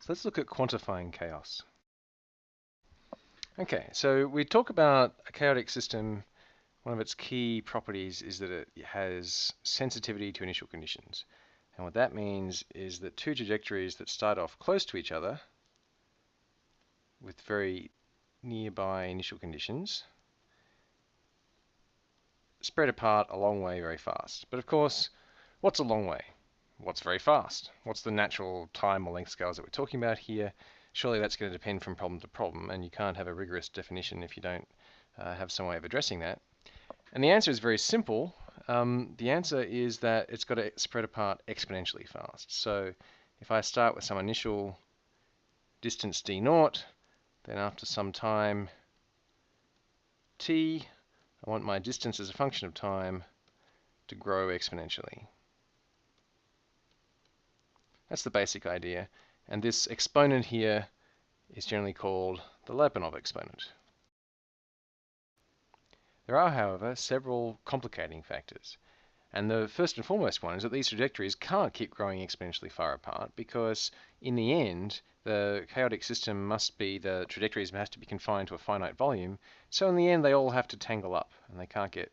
So let's look at quantifying chaos. Okay, so we talk about a chaotic system. One of its key properties is that it has sensitivity to initial conditions. And what that means is that two trajectories that start off close to each other with very nearby initial conditions spread apart a long way very fast. But of course, what's a long way? What's very fast? What's the natural time or length scales that we're talking about here? Surely that's going to depend from problem to problem, and you can't have a rigorous definition if you don't have some way of addressing that. And the answer is very simple. The answer is that it's got to spread apart exponentially fast. So if I start with some initial distance d0, then after some time t, I want my distance as a function of time to grow exponentially. That's the basic idea. And this exponent here is generally called the Lyapunov exponent. There are, however, several complicating factors. And the first and foremost one is that these trajectories can't keep growing exponentially far apart because in the end, the chaotic system the trajectories have to be confined to a finite volume. So in the end, they all have to tangle up and they can't get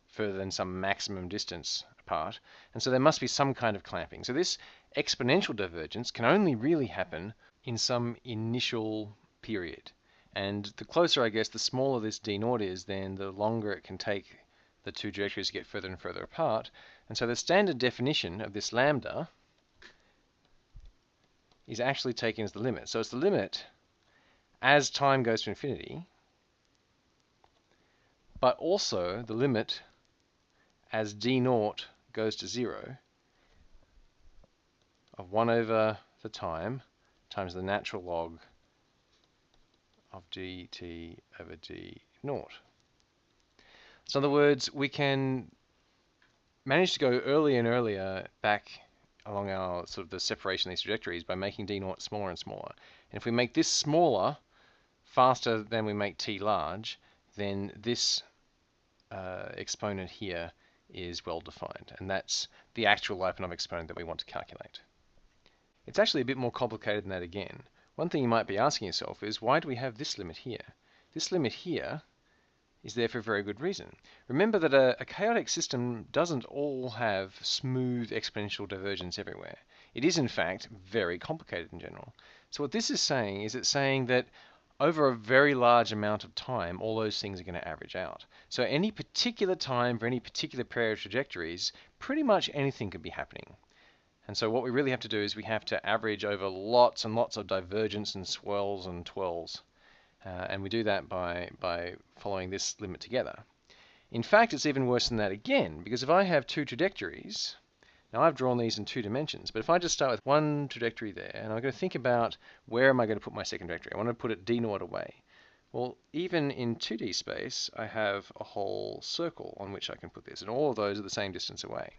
further than some maximum distance apart. And so there must be some kind of clamping. So this exponential divergence can only really happen in some initial period. And the closer, I guess, the smaller this d0 is, then the longer it can take the two trajectories to get further and further apart. And so the standard definition of this lambda is actually taken as the limit. So it's the limit as time goes to infinity, but also the limit as d0 goes to 0 of 1 over the time times the natural log of dt over d0. So in other words, we can manage to go earlier and earlier back along our sort of the separation of these trajectories by making d0 smaller and smaller. And if we make this smaller faster than we make t large, then this exponent here is well defined, and that's the actual Lyapunov exponent that we want to calculate. It's actually a bit more complicated than that again. One thing you might be asking yourself is, why do we have this limit here? This limit here is there for a very good reason. Remember that a chaotic system doesn't all have smooth exponential divergence everywhere. It is in fact very complicated in general. So what this is saying is it's saying that over a very large amount of time, all those things are going to average out. So any particular time for any particular pair of trajectories, pretty much anything could be happening. And so what we really have to do is we have to average over lots and lots of divergence and swirls and twirls. And we do that by following this limit together. In fact, it's even worse than that again, because if I have two trajectories, now I've drawn these in 2 dimensions, but if I just start with one trajectory there, and I'm going to think about where am I going to put my second trajectory, I want to put it d0 away. Well, even in 2D space, I have a whole circle on which I can put this, and all of those are the same distance away.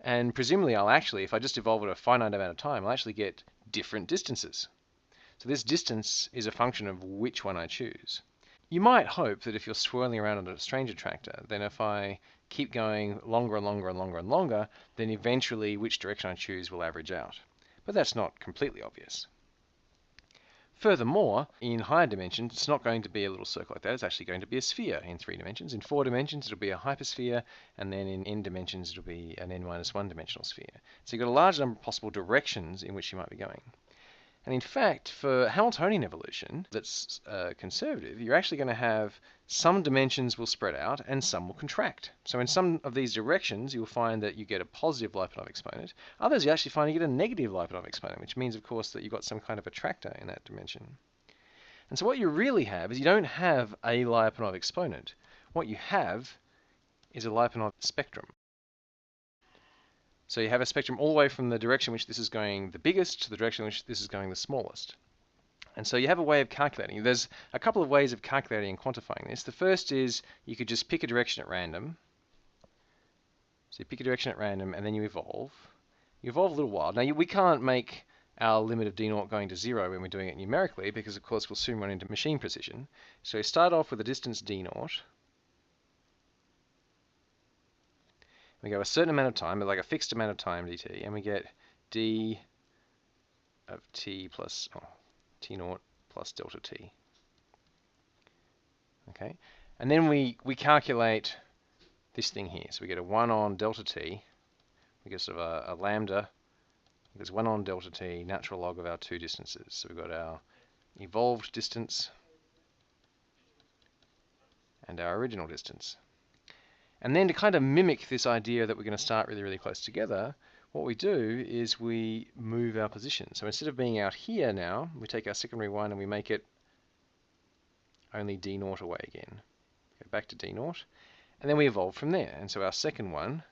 And presumably I'll actually, if I just evolve it a finite amount of time, I'll actually get different distances. So this distance is a function of which one I choose. You might hope that if you're swirling around on a strange attractor, then if I keep going longer and longer and longer and longer, then eventually which direction I choose will average out. But that's not completely obvious. Furthermore, in higher dimensions, it's not going to be a little circle like that. It's actually going to be a sphere in 3 dimensions. In 4 dimensions, it'll be a hypersphere, and then in n dimensions, it'll be an n-1 dimensional sphere. So you've got a large number of possible directions in which you might be going. And in fact, for Hamiltonian evolution that's conservative, you're actually going to have some dimensions will spread out and some will contract. So in some of these directions, you'll find that you get a positive Lyapunov exponent. Others, you actually find you get a negative Lyapunov exponent, which means, of course, that you've got some kind of attractor in that dimension. And so what you really have is you don't have a Lyapunov exponent. What you have is a Lyapunov spectrum. So you have a spectrum all the way from the direction in which this is going the biggest to the direction in which this is going the smallest. And so you have a way of calculating. There's a couple of ways of calculating and quantifying this. The first is you could just pick a direction at random. So you pick a direction at random and then you evolve. You evolve a little while. Now we can't make our limit of d0 going to 0 when we're doing it numerically because of course we'll soon run into machine precision. So you start off with a distance d0. We go a certain amount of time, like a fixed amount of time dt, and we get d of t plus t naught plus delta t. Okay, and then we calculate this thing here. So we get a 1 on delta t. We get sort of a lambda. There's 1 on delta t, natural log of our two distances. So we've got our evolved distance and our original distance. And then to kind of mimic this idea that we're going to start really, really close together, what we do is we move our position. So instead of being out here now, we take our secondary one and we make it only d naught away again. Go back to d naught, and then we evolve from there. And so our second one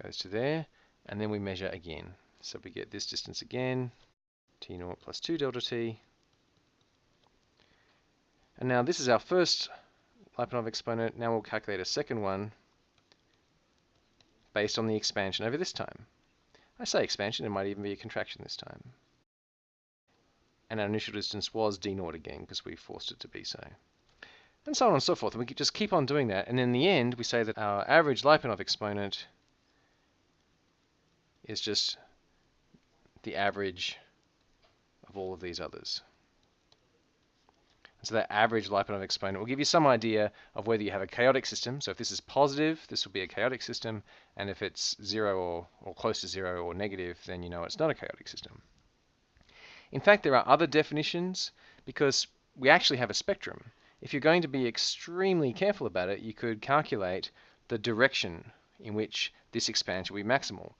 goes to there, and then we measure again. So we get this distance again, t naught plus 2 delta t. And now this is our first Lyapunov exponent. Now we'll calculate a second one based on the expansion over this time. I say expansion, it might even be a contraction this time. And our initial distance was d naught again because we forced it to be so. And so on and so forth. And we just keep on doing that. And in the end, we say that our average Lyapunov exponent is just the average of all of these others. So that average Lyapunov exponent will give you some idea of whether you have a chaotic system. So if this is positive, this will be a chaotic system. And if it's 0 or close to 0 or negative, then you know it's not a chaotic system. In fact, there are other definitions because we actually have a spectrum. If you're going to be extremely careful about it, you could calculate the direction in which this expansion will be maximal.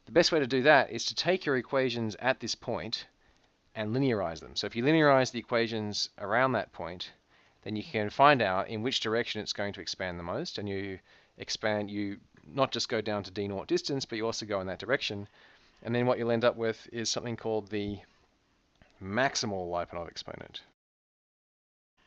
The best way to do that is to take your equations at this point and linearize them. So if you linearize the equations around that point, then you can find out in which direction it's going to expand the most, and you not just go down to d naught distance, but you also go in that direction. And then what you'll end up with is something called the maximal Lyapunov exponent.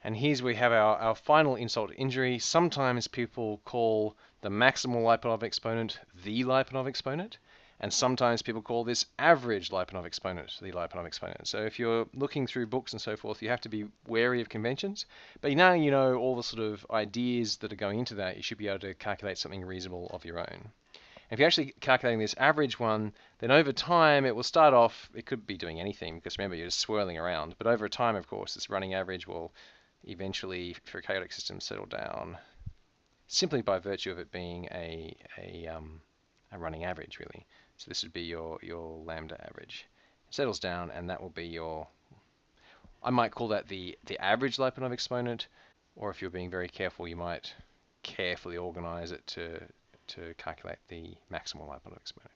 And here's where we have our final insult to injury. Sometimes people call the maximal Lyapunov exponent the Lyapunov exponent. And sometimes people call this average Lyapunov exponent the Lyapunov exponent. So if you're looking through books and so forth, you have to be wary of conventions. But now you know all the sort of ideas that are going into that, you should be able to calculate something reasonable of your own. If you're actually calculating this average one, then over time it will start off, it could be doing anything, because remember you're just swirling around. But over time, of course, this running average will eventually, for a chaotic system, settle down simply by virtue of it being a running average, really. So this would be your lambda average. It settles down, and that will be your, I might call that the average Lyapunov exponent, or if you're being very careful, you might carefully organize it to calculate the maximal Lyapunov exponent.